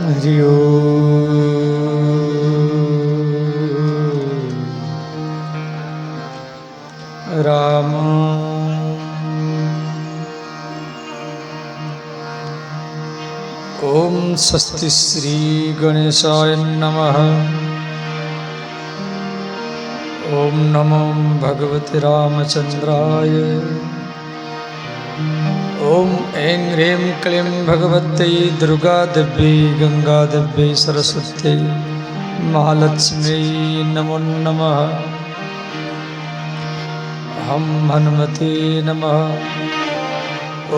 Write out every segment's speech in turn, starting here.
हरि राम ओम स्वस्ति श्री गणेशाय नमः। ओम नमो भगवते रामचंद्राय। ओम ऐं ह्रीं क्लीं भगवत्यै दुर्गादेव्यै गंगादेव्यै सरस्वत्यै महालक्ष्म्यै नमो नमः। हम हनुमते नमः।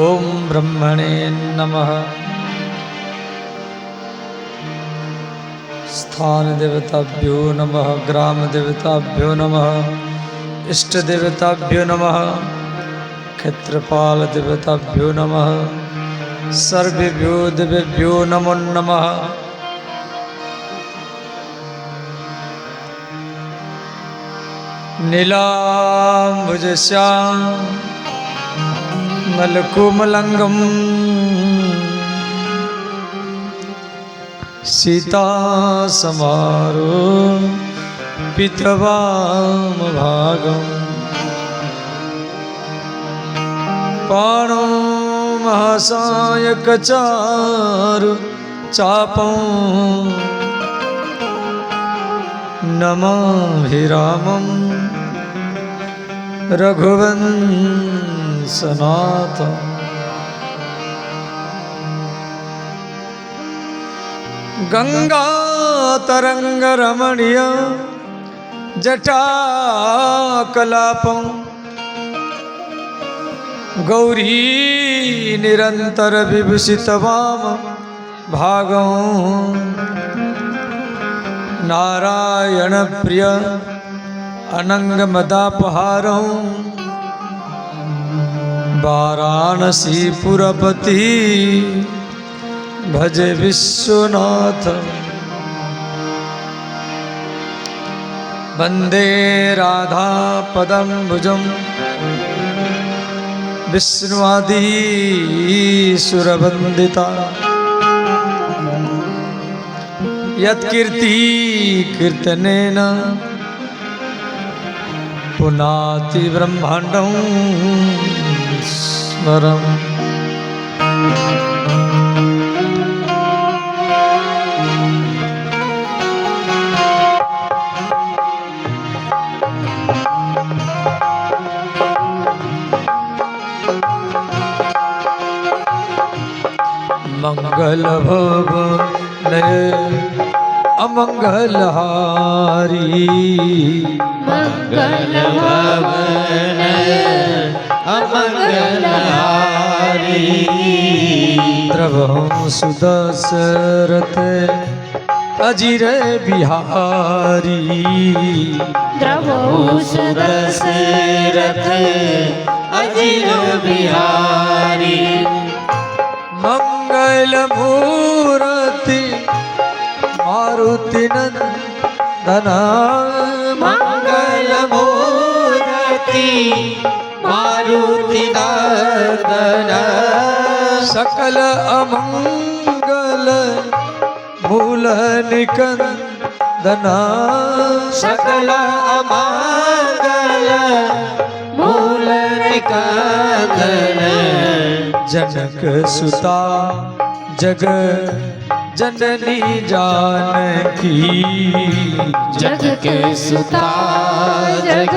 ओम ब्रह्मणे नमः। स्थान देवताभ्यो नमः। ग्राम देवताभ्यो नमः। इष्ट देवताभ्यो नमः। क्षेत्रपाल देवताभ्यो नमः। सर्वेभ्यो देवेभ्यो नमो नमः। नीलाम्बुजश्याम मलकुमलंगम सीता समारो पितवाम भागम पाणो महासायक चारु चापं नमामि रामं रघुवंशनाथं। गंगा तरंग रमणीय जटाकलापं गौरी निरंतर विभूषित वाम भागं नारायण प्रिय अनंग मदापहारं वाराणसी पुरपति भजे विश्वनाथ। वंदे राधा पदम्बुजं विष्णुवादी सुरवंदिता यत्कीर्ति कीर्तनेन पुनाति ब्रह्मांडं स्मरम्। मंगल भवन अमंगल हारी मंगल भवन अमंगल हारी द्रवहं सुदशरथ अजिर बिहारी द्रवहं सुदशरथ अजिर बिहारी मंगल मूर्ति मारुति नंदन मंगल मूर्ति मारुति नंदन सकल अमंगल मूल निकंदन सकल अमंगल मूल निकंदन जनक सुता जग जननी जानकी जग के सुता जग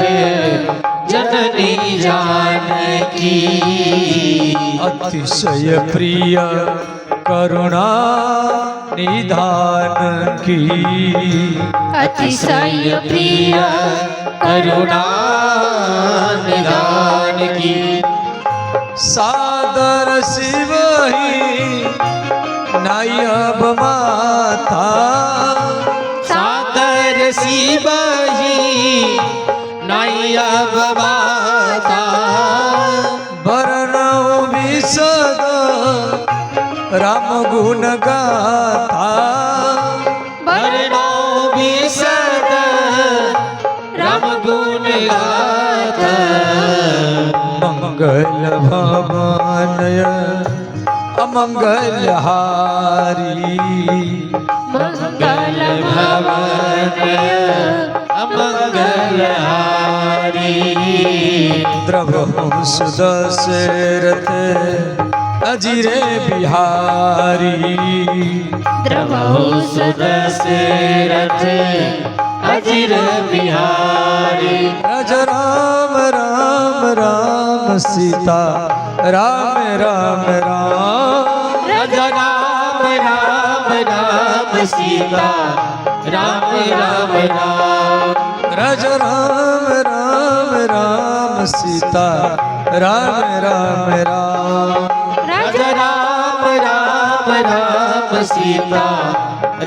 जननी जानकी अतिशय प्रिय करुणा निधान की अतिशय प्रिय करुणा निधान की सादर शिव ही नायब माता सादर शिव ही नायब माता वरणौ विशद राम गुण गाथा वरणौ विशद राम गुण गाथा मंगल भवनय अमंगलहारी मंगल भवन अमंगलहारी द्रवहु सुदशरथ अजिरे बिहारी द्रवहु सुदशरथ अजिर बिहारी रज राम राम राम सीता राम राम राम रज राम राम राम सीता राम राम राम रज राम राम राम सीता राम राम राम रज राम राम राम सीता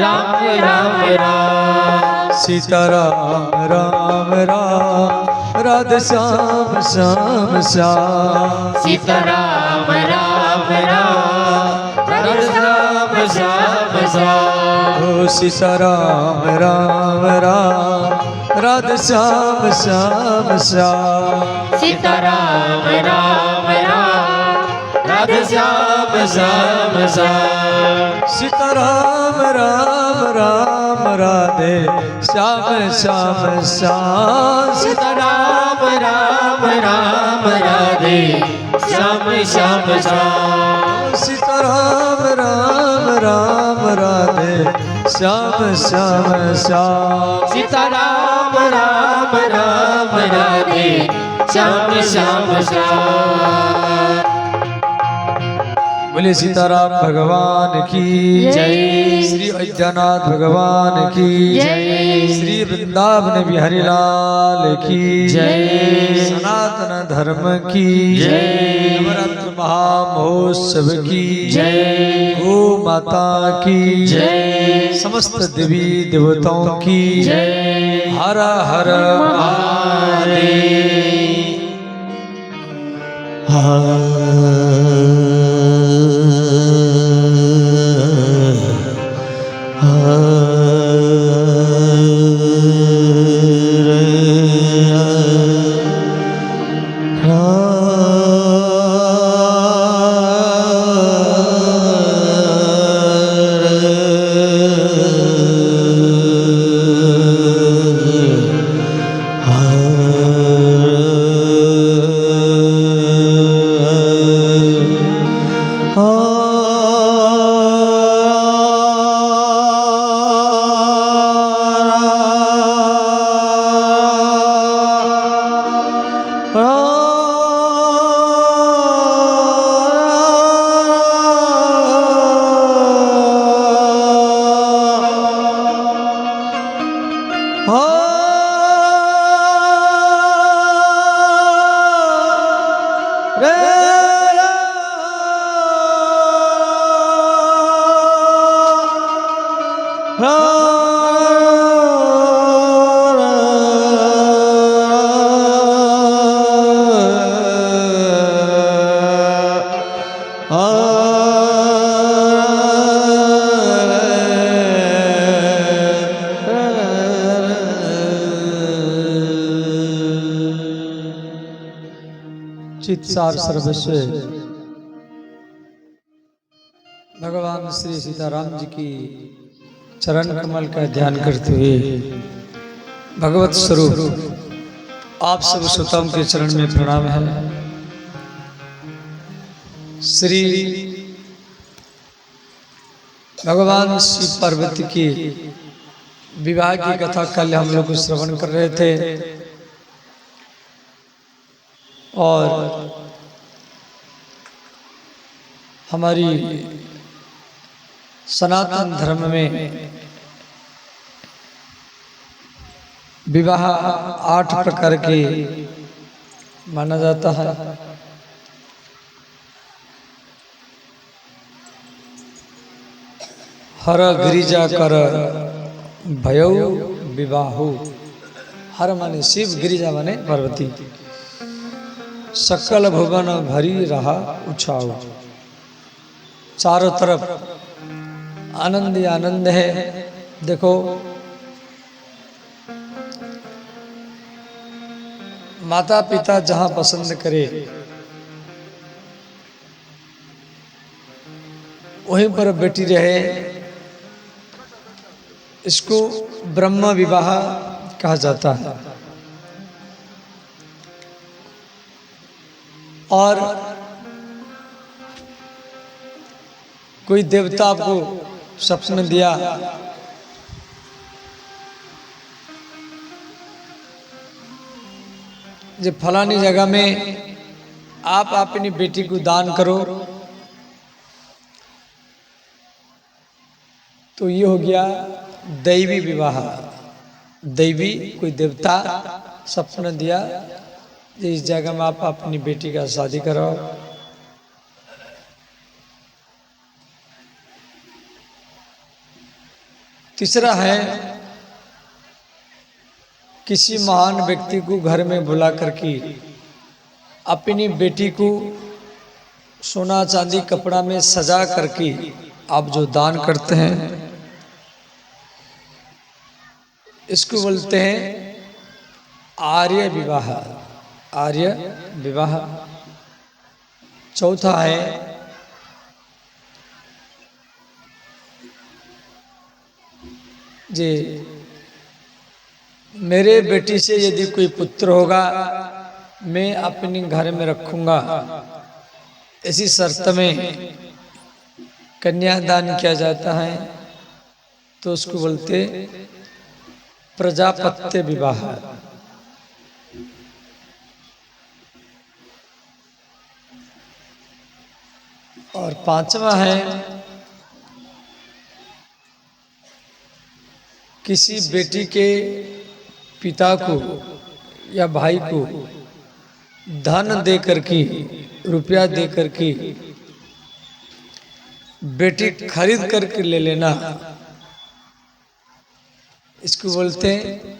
राम राम राम सीता राम राम राम राधे श्याम श्याम श्याम सीता राम राम राम राधे श्याम श्याम श्याम ओ सीता राम राम राम राधे श्याम श्याम श्याम सीता राम राम राम राधे श्याम श्याम श्याम सीता राम राम राम राधे श्याम श्याम श्याम सीता राम राम राम राधे श्याम श्याम श्याम सीता राम राम राम राधे श्याम श्याम श्याम सीता राम राम राम राधे श्याम श्याम श्याम बोले सीताराम भगवान की जय। श्री अयोध्यानाथ भगवान की जय। श्री वृंदावन बिहारी लाल की जय। सनातन धर्म की जय। नवरात्र महामहोत्सव की जय। गो माता की जय। समस्त देवी देवताओं की जय। हर हर चित्सार सर्वस्व भगवान श्री सीताराम जी की चरण कमल का ध्यान करते हुए भगवत स्वरूप आप सब श्रोताओं के चरण में प्रणाम है। श्री भगवान शिव पार्वती की विवाह की कथा कल हम लोग श्रवण कर रहे थे और हमारी सनातन धर्म में विवाह 8 प्रकार के माना जाता है। हर गिरिजा कर भयो विवाहो। हर माने शिव, गिरिजा माने पार्वती। सकल भुवन भरी रहा उछाओ। चारों तरफ आनंद ही आनंद है। देखो माता पिता जहां पसंद करे वहीं पर बेटी रहे, इसको ब्रह्म विवाह कहा जाता है। और कोई देवता आपको स्वप्न में दिया, जो फलानी जगह में आप अपनी बेटी को दान करो, तो ये हो गया दैवी विवाह। दैवी कोई देवता सपना दिया कि इस जगह में आप अपनी बेटी का शादी कराओ। तीसरा है किसी महान व्यक्ति को घर में बुला करके अपनी बेटी को सोना चांदी कपड़ा में सजा करके आप जो दान करते हैं, इसको बोलते हैं आर्य विवाह। आर्य विवाह। चौथा है जी, मेरे बेटी से यदि कोई पुत्र होगा मैं अपने घर में रखूंगा, इसी शर्त में कन्यादान किया जाता है, तो उसको बोलते प्रजापत्य विवाह। और पांचवा है किसी बेटी के पिता को या भाई को धन दे करके, रुपया दे करके बेटी खरीद करके ले लेना, इसको बोलते हैं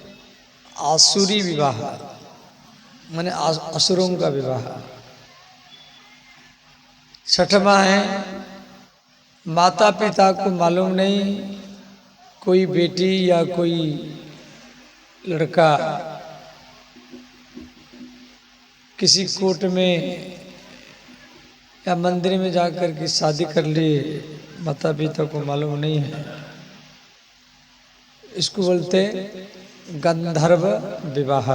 आसुरी विवाह, माने असुरों का विवाह। छठवां है माता पिता को मालूम नहीं, कोई बेटी या कोई लड़का किसी कोर्ट में या मंदिर में जाकर के शादी कर लिए, माता पिता को मालूम नहीं है, इसको बोलते गंधर्व विवाह।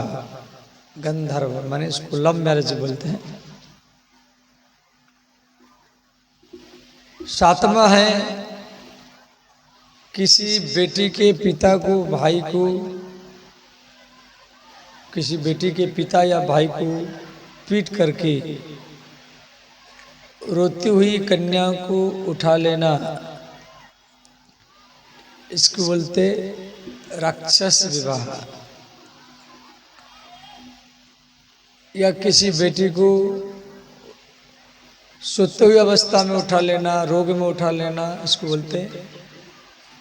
गंधर्व माने इसको लव मैरिज बोलते हैं। सातवां है किसी बेटी के पिता को, भाई को, किसी बेटी के पिता या भाई को पीट करके रोती हुई कन्या को उठा लेना, इसको बोलते राक्षस विवाह। या किसी बेटी को सोते हुई अवस्था में उठा लेना, रोग में उठा लेना, इसको बोलते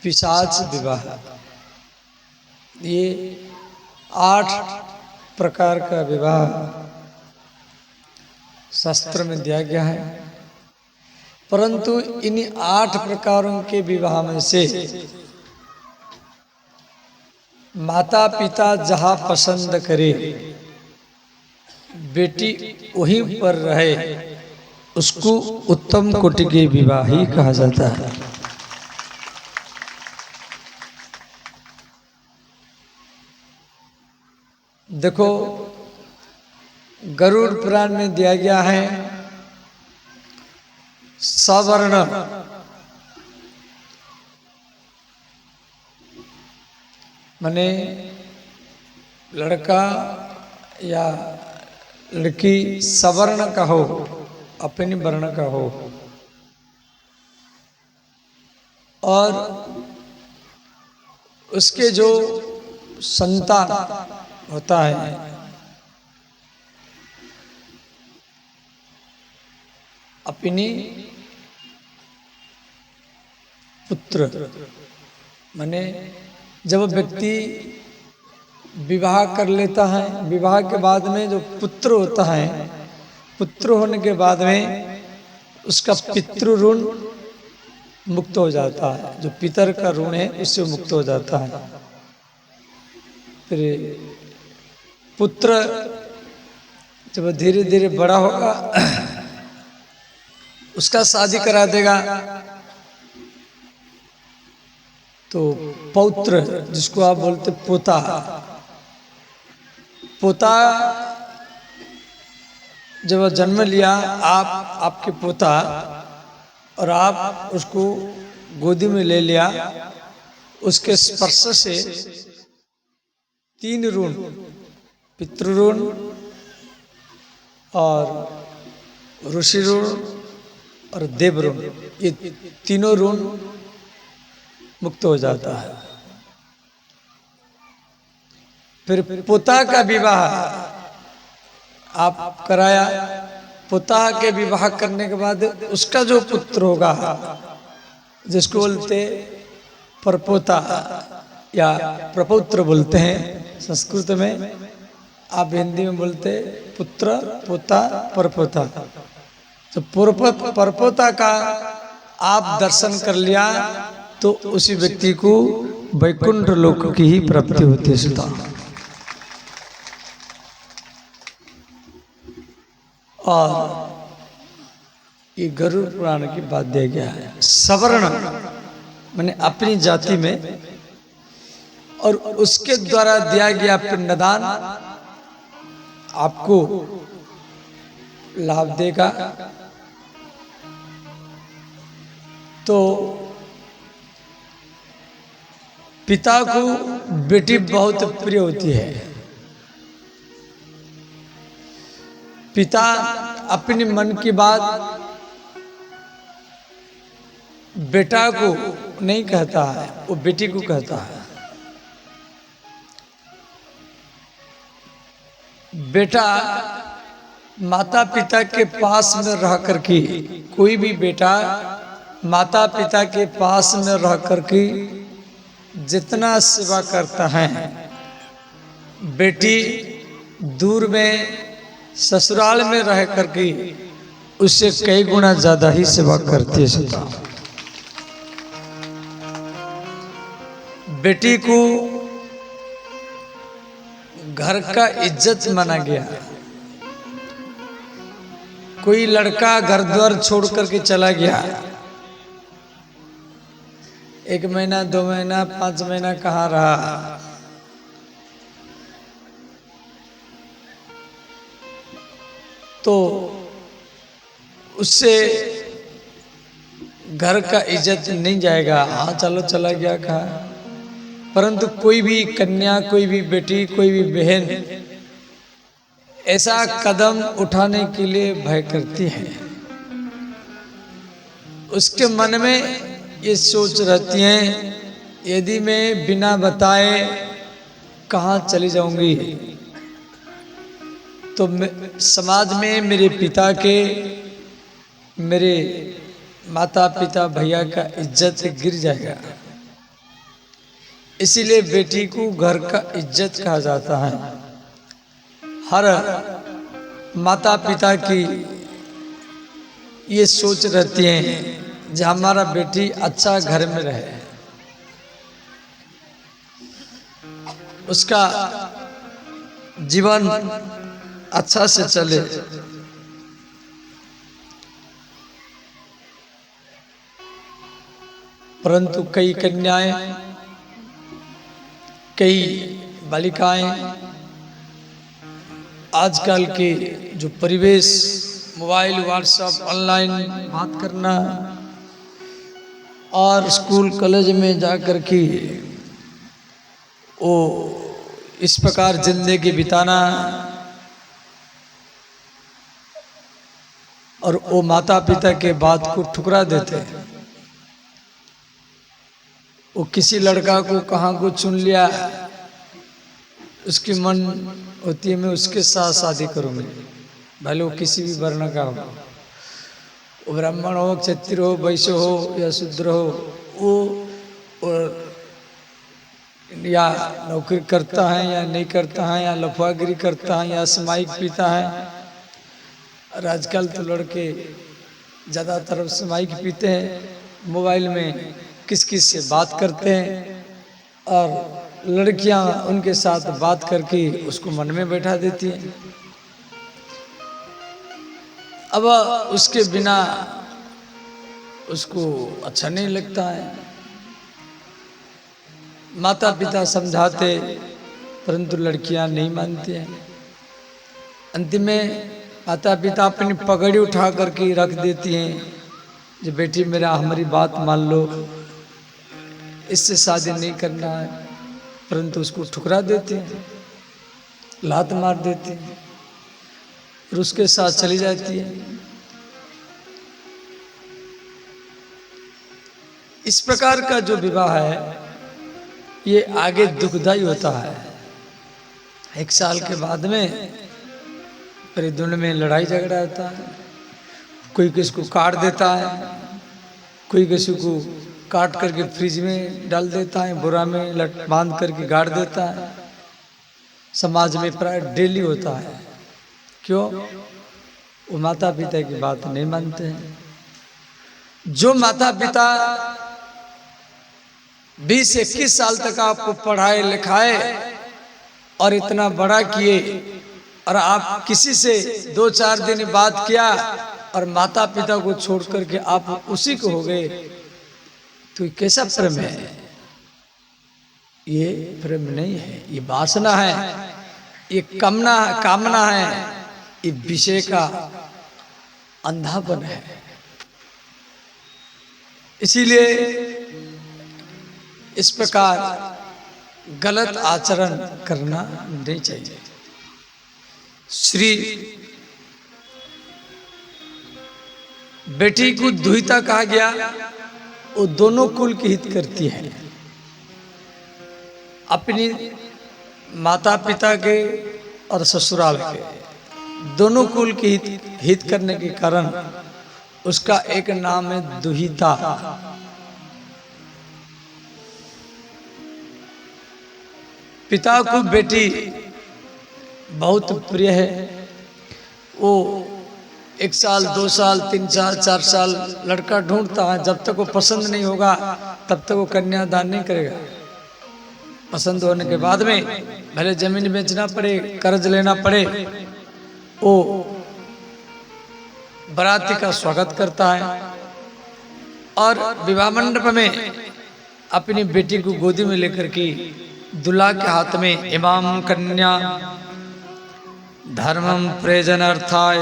पिशाच विवाह। ये 8 प्रकार का विवाह शास्त्र में दिया गया है, परंतु इन 8 प्रकारों के विवाह में से माता पिता जहाँ पसंद करे बेटी वहीं पर रहे, उसको उत्तम कोटि के विवाह ही कहा जाता है। देखो गरुड़ पुराण में दिया गया है सवर्ण माने लड़का या लड़की सवर्ण का हो, अपनी वर्ण का हो, और उसके जो संतान होता है अपनी पुत्र, माने जब व्यक्ति विवाह कर लेता है, विवाह के बाद में जो पुत्र होता है, पुत्र होने के बाद में उसका पितृ ऋण मुक्त हो जाता है, जो पितर का ऋण है उससे मुक्त हो जाता है। फिर पुत्र जब धीरे धीरे बड़ा होगा उसका शादी करा देगा, तो पौत्र जिसको आप बोलते पोता, पोता जब जन्म लिया आपके पोता, और आप उसको गोदी में ले लिया, उसके स्पर्श से 3 ऋण, पितृ ऋण और ऋषि ऋण और देव ऋण, ये तीनों ऋण मुक्त हो जाता है। फिर पोता का विवाह आप कराया, पोता के विवाह करने के बाद उसका जो पुत्र होगा, जिसको बोलते परपोता या प्रपौत्र बोलते हैं संस्कृत में, आप हिंदी में बोलते पुत्र, पोता, परपोता। तो परपोता का आप दर्शन कर लिया तो उसी व्यक्ति को वैकुंठ लोक की ही प्राप्ति होती है सुधा। और ये गरुड़ पुराण की बात दिया गया है। सवर्ण माने अपनी जाति में, और उसके द्वारा दिया गया पिंडदान आपको लाभ देगा। तो पिता को बेटी बहुत प्रिय होती है। पिता अपने मन की बात बेटा को नहीं कहता है, वो बेटी को कहता है। बेटा माता पिता के पास में रह करके, कोई भी बेटा माता पिता के पास में रह करके जितना सेवा करता है, बेटी दूर में ससुराल में रह करके उससे कई गुना ज्यादा ही सेवा करती है सीता। बेटी को घर का इज्जत माना गया। कोई लड़का घर द्वार छोड़ करके चला गया, 1 महीना 2 महीना 5 महीना कहाँ रहा, तो उससे घर का इज्जत नहीं जाएगा। हाँ चलो चला गया कहा, परंतु कोई भी कन्या, कोई भी बेटी, कोई भी बहन ऐसा कदम उठाने के लिए भय करती है। उसके मन में ये सोच रहती है, यदि मैं बिना बताए कहाँ चली जाऊंगी तो समाज में मेरे पिता के, मेरे माता पिता भैया का इज्जत गिर जाएगा। इसीलिए बेटी को घर का इज्जत कहा जाता है। हर माता पिता की ये सोच रहती है कि हमारा बेटी अच्छा घर में रहे, उसका जीवन अच्छा से चले। परंतु कई कन्याएं, कई बालिकाएं आजकल के जो परिवेश, मोबाइल, व्हाट्सएप, ऑनलाइन बात करना और स्कूल कॉलेज में जाकर के वो इस प्रकार जिंदगी बिताना, और वो माता पिता के बात को ठुकरा देते हैं। वो किसी लड़का को कहाँ को चुन लिया, उसकी मन होती है मैं उसके साथ शादी करूँगी, भले वो किसी भी वर्ण का हो, वो ब्राह्मण हो, क्षत्रिय हो, वैश्य हो या शूद्र हो, वो या नौकरी करता है या नहीं करता है, या लफागिरी करता है या समाइक पीता है। और आजकल तो लड़के ज़्यादातर समाइक पीते हैं, मोबाइल में किस किस से बात करते हैं, और लड़कियां उनके साथ बात करके उसको मन में बैठा देती हैं। अब उसके बिना उसको अच्छा नहीं लगता है। माता पिता समझाते, परंतु लड़कियां नहीं मानती हैं। अंतिम में माता पिता अपनी पगड़ी उठा करके रख देती हैं, जो बेटी मेरा हमारी बात मान लो, इससे शादी नहीं करना है। परंतु उसको ठुकरा देते हैं, लात मार देते हैं और उसके साथ चली जाती है। इस प्रकार का जो विवाह है ये आगे दुखदायी होता है। 1 साल के बाद में परिधुन में लड़ाई झगड़ा होता है, कोई किसी को काट देता है, कोई किसी को काट करके फ्रिज में डाल देता है, बोरा में लट बांध करके गाड़ देता है। समाज में प्राय डेली होता है। क्यों? वो माता पिता की बात नहीं मानते हैं। जो माता पिता 20-21 साल तक आपको पढ़ाए लिखाए और इतना बड़ा किए, और आप किसी से 2-4 दिन बात किया और माता पिता को छोड़ करके आप उसी को हो गए, तो ये कैसा प्रेम है? ये प्रेम नहीं है, ये वासना है, ये कामना है, ये विषय का अंधापन है। इसीलिए इस प्रकार गलत आचरण करना नहीं चाहिए। श्री बेटी को दुहिता कहा गया, वो दोनों कुल की हित करती है। अपनी माता पिता के और ससुराल के दोनों कुल की हित करने के कारण उसका एक नाम है दुहिता। पिता को बेटी बहुत प्रिय है। वो 1 साल 2 साल 3 साल 4 साल लड़का ढूंढता है, जब तक वो पसंद नहीं होगा तब तक वो कन्यादान नहीं करेगा। पसंद होने के बाद में भले जमीन बेचना पड़े, कर्ज लेना पड़े, वो बाराती का स्वागत करता है और विवाह मंडप में अपनी बेटी को गोदी में लेकर के दूल्हा के हाथ में इमाम कन्या धर्मम प्रयोजनार्थाय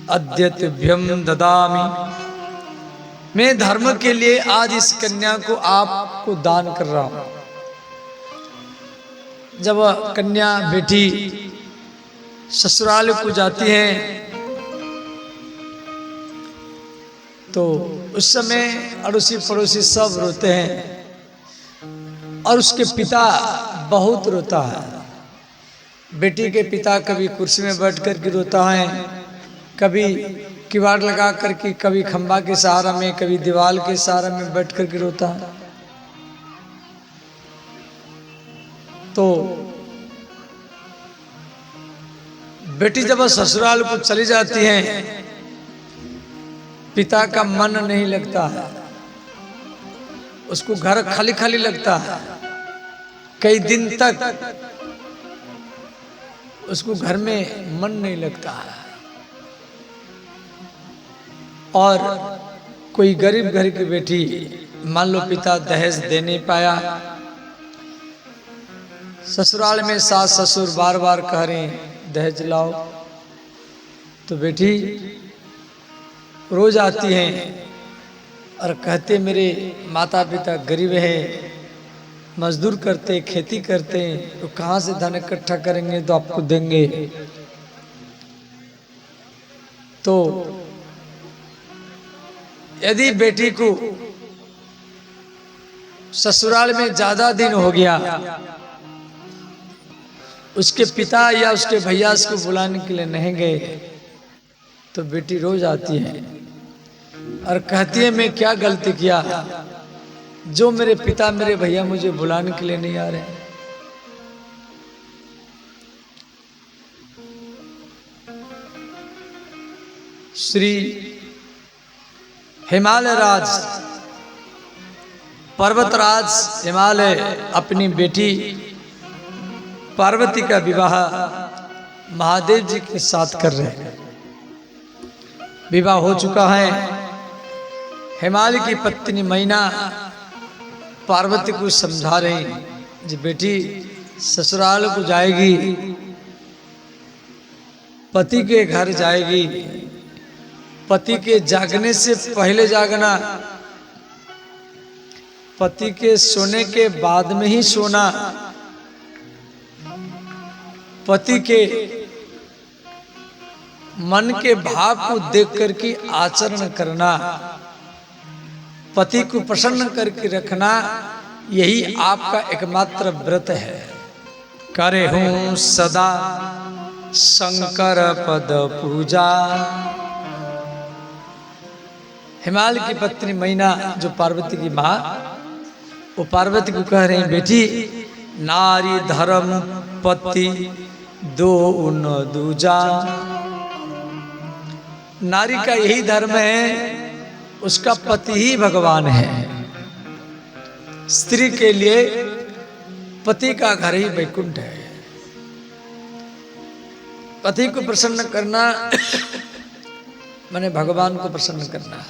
अद्यतभ्यम ददामि, मैं धर्म के लिए आज इस कन्या को आपको दान कर रहा हूं। जब कन्या बेटी ससुराल को जाती है तो उस समय अड़ोसी पड़ोसी सब रोते हैं और उसके पिता बहुत रोता है। बेटी के पिता कभी कुर्सी में बैठ कर के रोता है, कभी किवाड़ लगा करके, कभी खंबा के सहारा में, कभी दीवार के सहारा में बैठ कर के रोता है। तो बेटी जब ससुराल को चली जाती है, पिता का मन नहीं लगता है, उसको घर खाली खाली लगता है। कई दिन तक उसको घर में मन नहीं लगता है। और कोई गरीब घर की बेटी, मान लो पिता दहेज दे नहीं पाया, ससुराल में सास ससुर बार बार कह रहे हैं दहेज लाओ, तो बेटी रोज आती हैं और कहते मेरे माता पिता गरीब हैं, मजदूर करते, खेती करते हैं, तो कहाँ से धन इकट्ठा करेंगे तो आपको देंगे। तो यदि बेटी को ससुराल में ज्यादा दिन हो गया, उसके पिता या उसके भैया उसको बुलाने के लिए नहीं गए, तो बेटी रोज आती है और कहती है मैं क्या गलती किया जो मेरे पिता मेरे भैया मुझे बुलाने के लिए नहीं आ रहे। श्री हिमालय राज पर्वतराज हिमालय अपनी बेटी पार्वती का विवाह महादेव जी के साथ कर रहे हैं। विवाह हो चुका है। हिमालय की पत्नी मैना पार्वती को समझा रही जी बेटी ससुराल को जाएगी, पति के घर जाएगी, पति के जागने से पहले जागना, पति के सोने के बाद में ही सोना, पति के मन के भाव को देख कर के आचरण करना, पति को प्रसन्न करके रखना, यही आपका एकमात्र व्रत है। करे हूं सदा शंकर पद पूजा। हिमालय की पत्नी मैना जो पार्वती की माँ, वो पार्वती को कह रही बेटी नारी धर्म पति दो उन दूजा। नारी का यही धर्म है, उसका पति ही भगवान है। स्त्री के लिए पति का घर ही वैकुंठ है। पति को प्रसन्न करना माने भगवान को प्रसन्न करना।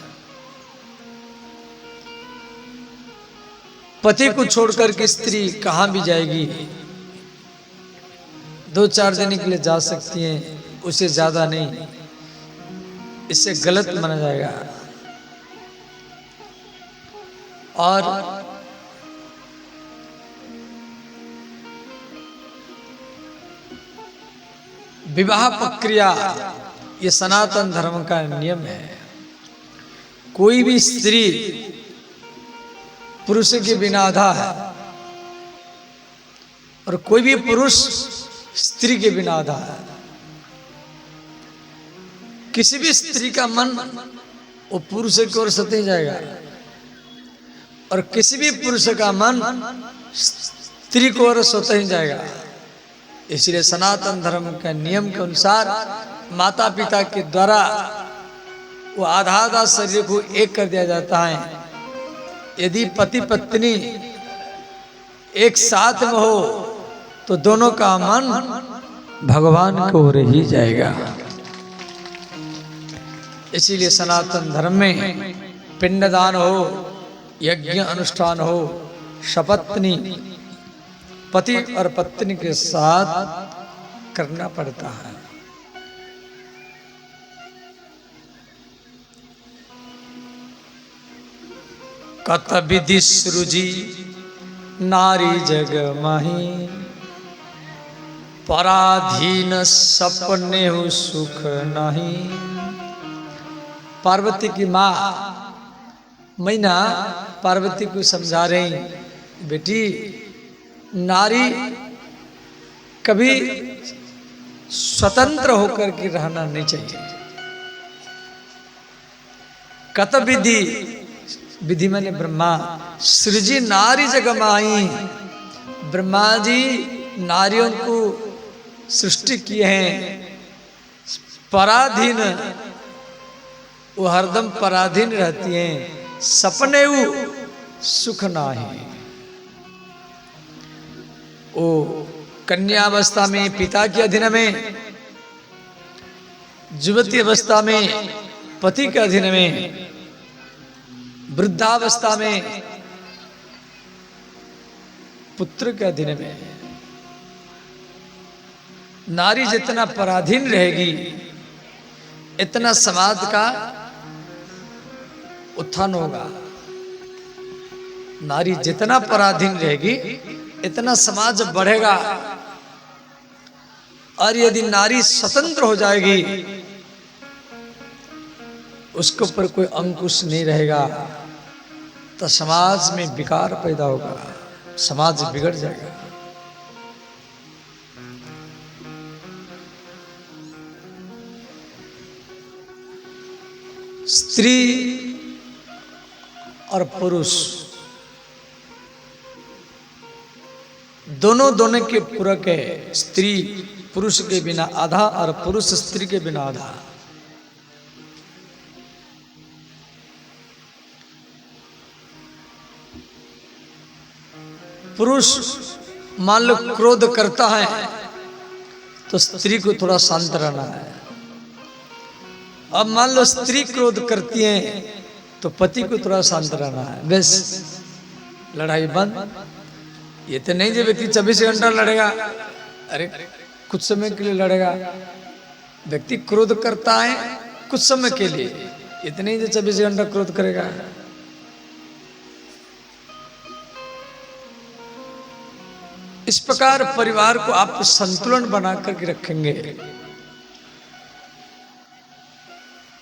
पति को छोड़कर के स्त्री कहां भी जाएगी, 2-4 दिन के लिए जा सकती है, उसे ज्यादा नहीं, इससे गलत माना जाएगा। और विवाह प्रक्रिया ये सनातन धर्म का नियम है। कोई भी स्त्री पुरुष के बिना आधा है और कोई भी पुरुष स्त्री के बिना आधा है। किसी भी स्त्री का मन वो पुरुष की ओर सते जाएगा और किसी भी पुरुष का मन स्त्री की ओर सोता ही जाएगा। इसलिए सनातन धर्म के नियम के अनुसार माता पिता के द्वारा वो आधा आधा शरीर को एक कर दिया जाता है। यदि पति पत्नी एक साथ में हो तो दोनों का मन भगवान को ओर ही जाएगा। इसीलिए सनातन धर्म में पिंडदान हो, यज्ञ अनुष्ठान हो, सपत्नी पति और पत्नी के साथ करना पड़ता है। कत विधि सृजी नारी जग माही, पराधीन सपने हो सुख नहीं। पार्वती की माँ मैना पार्वती को समझा रही बेटी नारी कभी स्वतंत्र होकर के रहना नहीं चाहिए। कत विधि, विधि माने ब्रह्मा, सृजी नारी जगमाई, ब्रह्मा जी नारियों को सृष्टि किए हैं। पराधीन, वो हरदम पराधीन रहती हैं। सपने सुख नाही, वो कन्यावस्था में पिता के अधीन में, युवती अवस्था में पति के अधीन में, वृद्धावस्था में पुत्र के अधीन में। नारी जितना पराधीन रहेगी इतना समाज का उत्थान होगा। नारी जितना पराधीन रहेगी इतना समाज बढ़ेगा। और यदि नारी स्वतंत्र हो जाएगी उसके ऊपर कोई अंकुश नहीं रहेगा तो समाज में विकार पैदा होगा, समाज बिगड़ जाएगा। स्त्री और पुरुष दोनों दोनों के पूरक है। स्त्री पुरुष के बिना आधा और पुरुष स्त्री के बिना आधा। पुरुष मान लो क्रोध करता है तो स्त्री को थोड़ा शांत रहना है। अब मान लो स्त्री क्रोध करती है तो पति को थोड़ा शांत रहना है। बस लड़ाई बंद। ये तो नहीं जो व्यक्ति 24 घंटा लड़ेगा, अरे कुछ समय के लिए लड़ेगा। व्यक्ति क्रोध करता है कुछ समय के लिए, इतने जो 24 घंटा क्रोध करेगा। इस प्रकार परिवार को आप संतुलन बना करके रखेंगे।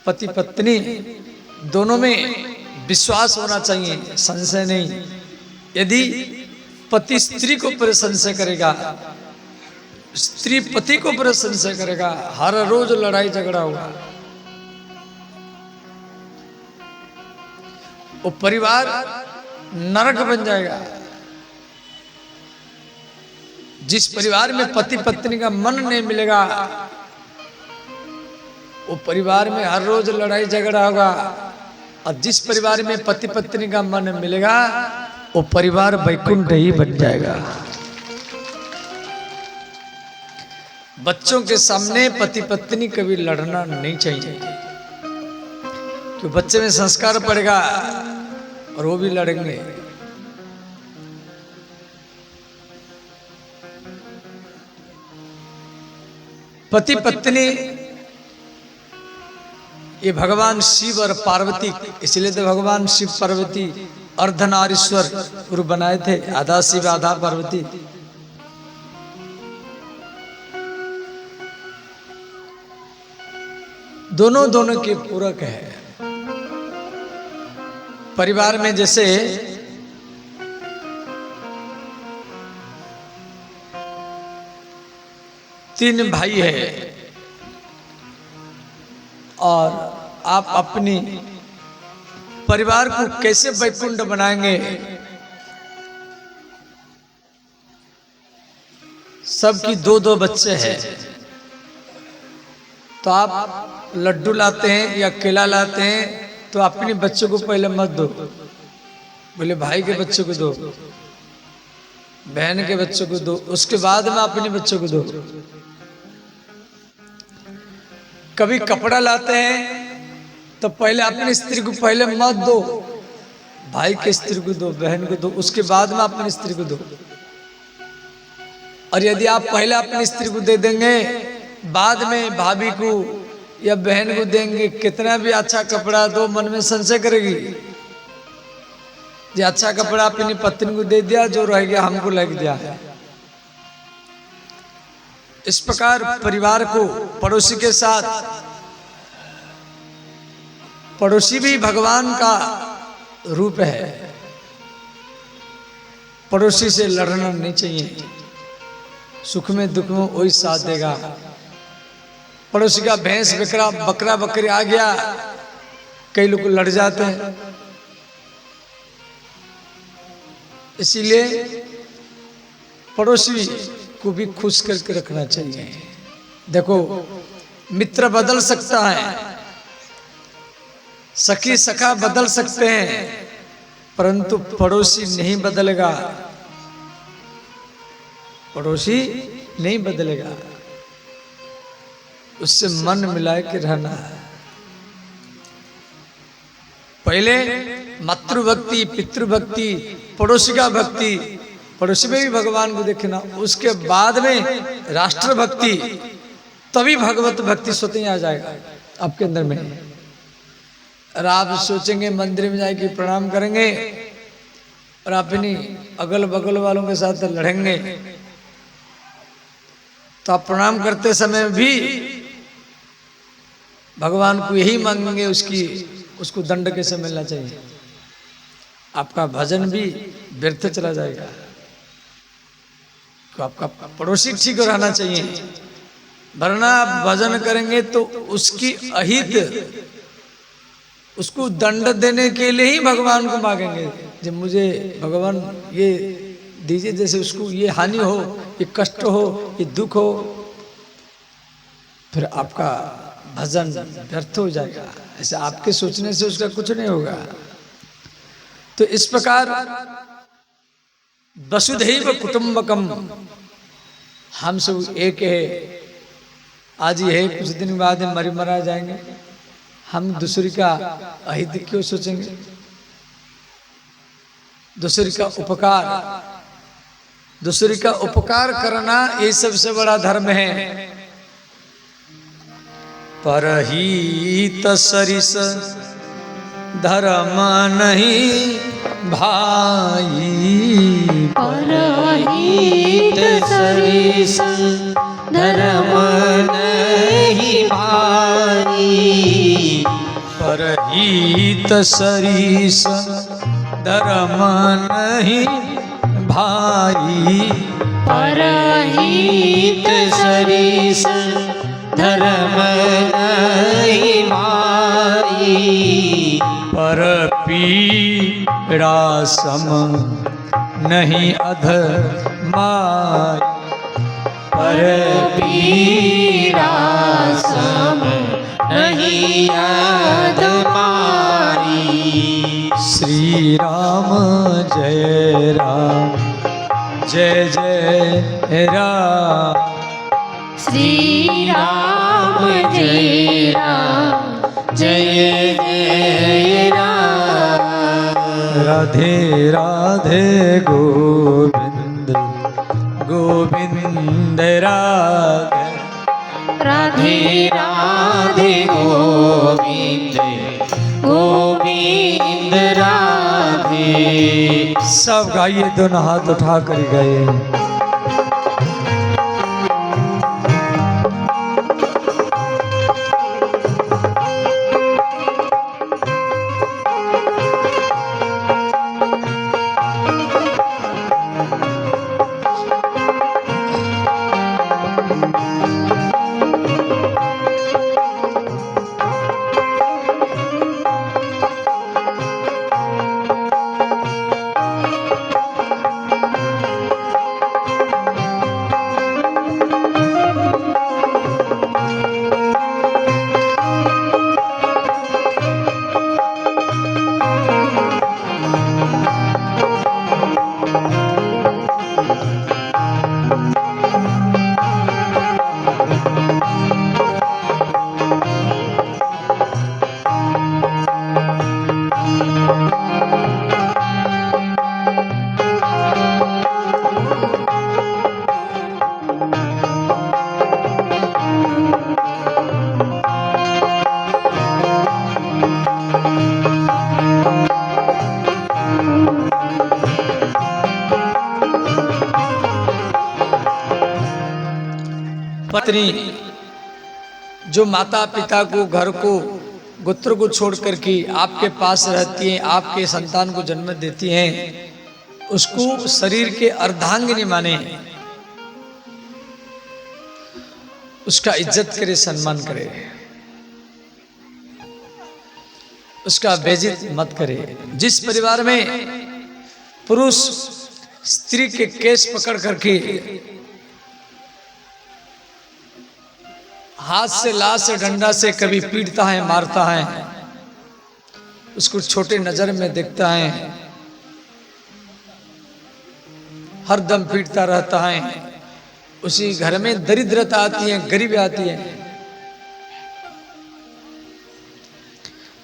पति पत्नी दोनों में विश्वास होना चाहिए, संशय नहीं। यदि पति स्त्री को पर संशय करेगा, स्त्री पति को पर संशय करेगा, हर रोज लड़ाई झगड़ा होगा। वो परिवार नरक बन जाएगा। जिस परिवार में पति पत्नी का मन नहीं मिलेगा, वो परिवार में हर रोज लड़ाई झगड़ा होगा। और जिस परिवार में पति पत्नी का मन मिलेगा, वो परिवार वैकुंठ ही बन जाएगा। बच्चों के सामने पति पत्नी कभी लड़ना नहीं चाहिए, क्योंकि बच्चे में संस्कार पड़ेगा और वो भी लड़ेंगे। पति पत्नी ये भगवान शिव और पार्वती, इसलिए तो भगवान शिव पार्वती अर्धनारीश्वर रूप बनाए थे, आधा शिव आधा पार्वती। दोनों दोनों के पूरक है। परिवार में जैसे तीन भाई है और आप अपनी परिवार को कैसे वैकुंठ बनाएंगे, सबकी दो दो बच्चे हैं, तो आप लड्डू लाते हैं या केला लाते हैं तो अपने बच्चों को पहले मत दो, बोले भाई के बच्चों को दो, बहन के बच्चों को दो, उसके बाद में अपने बच्चों को दो। कभी कपड़ा लाते हैं तो पहले अपनी स्त्री को पहले मत दो, भाई के स्त्री को दो, बहन को दो, उसके बाद में अपनी स्त्री को दो। और यदि आप पहले अपनी स्त्री को दे देंगे, बाद में भाभी को या बहन को देंगे, कितना भी अच्छा कपड़ा दो, मन में संशय करेगी। जो अच्छा कपड़ा अपनी पत्नी को दे दिया, जो रह गया हमको लग दिया है। इस प्रकार परिवार को पड़ोसी के साथ, पड़ोसी भी भगवान का रूप है, पड़ोसी से लड़ना नहीं चाहिए। सुख में दुख में वही साथ देगा। पड़ोसी का भैंस बकरा बकरी आ गया, कई लोग लड़ जाते हैं। इसीलिए पड़ोसी को भी खुश करके रखना चाहिए। देखो, मित्र बदल सकता है, सखी सखा बदल सकते हैं, परंतु पड़ोसी नहीं बदलेगा। पड़ोसी नहीं बदलेगा, उससे मन मिला के रहना है। पहले मातृभक्ति, पितृभक्ति, पड़ोसी का भक्ति, पड़ोसी में भी भगवान को देखना, उसके बाद में राष्ट्र भक्ति, तभी भगवत भक्ति स्वतः ही आ जाएगा आपके अंदर में। और आप सोचेंगे मंदिर में जाके प्रणाम करेंगे और अपनी अगल बगल वालों के साथ लड़ेंगे, तो आप प्रणाम करते समय भी भगवान को यही मांगेंगे उसको दंड कैसे मिलना चाहिए। आपका भजन भी व्यर्थ चला जाएगा। तो आपका पड़ोसी ठीक रहना चाहिए, वरना आप भजन करेंगे तो उसकी अहित, उसको दंड देने के लिए ही भगवान को मांगेंगे। जब मुझे भगवान ये दीजिए, जैसे उसको ये हानि हो, ये कष्ट हो, ये दुख हो, फिर आपका भजन व्यर्थ हो जाएगा। ऐसे आपके सोचने से उसका कुछ नहीं होगा। तो इस प्रकार वसुधैव कुटुंबकम, हम सब एक है। आज ही है, कुछ दिन बाद मरा जाएंगे, हम दूसरी का अहित क्यों सोचेंगे। दूसरे का उपकार, दूसरे का उपकार करना ये सबसे बड़ा धर्म है। परहित सरिस धर्म नहीं भाई, परहित सरिस धर्म नहीं भाई, परहित सरिस धर्म नहीं भाई, परहित सरिस धर्म नहीं भाई, पर पीड़ा सम नहीं अधमाई, पर पीड़ा सम नहीं अधमाई। श्री राम जय राम जय जय राम, श्री राम जय राम जय जय राम, राधे राधे गोविंद गोविंद राधे, राधे राधे गोविंद गोविंद राधे। सब गाइए, दोनों हाथ उठा कर गए। पत्नी जो माता पिता को, घर को, गोत्र को छोड़ करके आपके पास रहती हैं, आपके संतान को जन्म देती हैं, उसको शरीर के अर्धांगिनी माने, उसका इज्जत करे, सम्मान करे, उसका बेइज्जत मत करे। जिस परिवार में पुरुष स्त्री के केस पकड़ करके हाथ से, लाश से, डंडा से कभी पीटता है, मारता है, उसको छोटे नजर में देखता है, हर दम पीटता रहता है, उसी घर में दरिद्रता आती है, गरीबी आती है।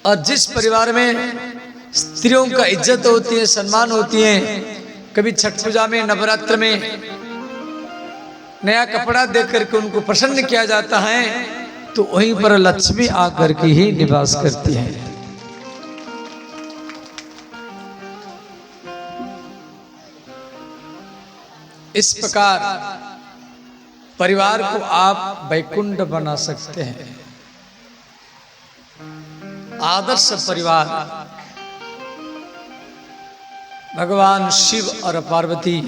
और जिस परिवार में स्त्रियों का इज्जत होती है, सम्मान होती है, कभी छठ पूजा में, नवरात्र में नया कपड़ा देकर करके उनको प्रसन्न किया जाता है, तो वहीं पर लक्ष्मी आकर के ही निवास करती है। इस प्रकार परिवार को आप वैकुंठ बना सकते हैं। आदर्श परिवार भगवान शिव और पार्वती